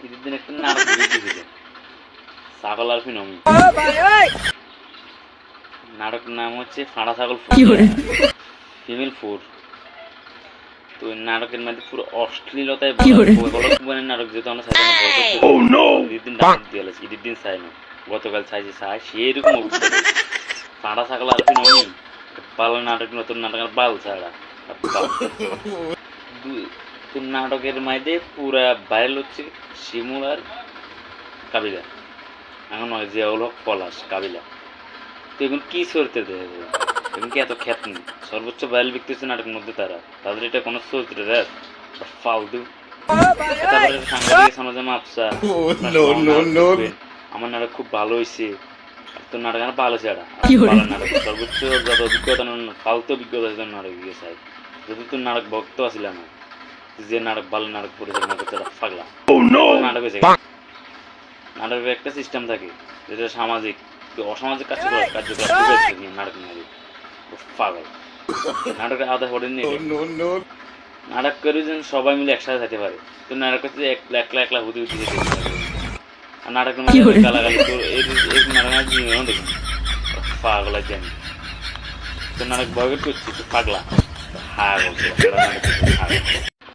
ঈদের দিন একটা নাটক দেখেছিল, ছাগল আর ফিনমি। নাটকের নাম হচ্ছে ফাঁড়া ছাগল ফিমেল 4। তো ওই নাটকের মধ্যে পুরো অশ্লীলতায় ভরা নাটক, যেহেতু আমরা চাই না ঈদের দিন নাটক দিয়ে গেছে, ঈদের দিন চাই না, গতকাল চাইছি চাই সেরকম অভিজ্ঞতা। ফাঁড়া ছাগল আর ফিনমি পাল নাটক, নতুন নাটক আর বাল ছাড়া তো নাটকের মধ্যে পুরা ভাইরাল হচ্ছে শিমুল আর কাবিলা, এখন নয় জিয়াউল হক পলাশ কাবিলা। তো এখন কি চরিত্রে দেখা যাবে, এখন কি এত খ্যাত নেই, সর্বোচ্চ ভাইরাল ব্যক্তি হচ্ছে নাটকের মধ্যে তারা, তাদের এটা কোনো চরিত্র ফালতু। তারপরে সাংবাদিক সমাজে মাপসা আমার নাটক খুব ভালো হয়েছে, তো নাটক আমার ভালো ছাড়া নাটক সর্বোচ্চ যত অভিজ্ঞতা ফালতু অভিজ্ঞতা নাটক গিয়ে চাই। যদি তোর নাটক ভক্ত আসিল না, যে নাটক ভালো নাটক পরিচালনা করতে পাগলা নাটক হয়েছে। নাটকের একটা সিস্টেম থাকে যেটা সামাজিক অসামাজিক কার্যকলাপ নাটক নারী পাগল নাটকের আলাদা পড়ে নিয়ে নাটক করে যেন সবাই মিলে একসাথে থাকতে পারে। তো নাটক হচ্ছে একলা একলা হুদি হুদি আর নাটকের মধ্যে গালাগালি নাটক দেখুন পাগলা জানি। তো নাটক ভয় করছি তো পাগলা হা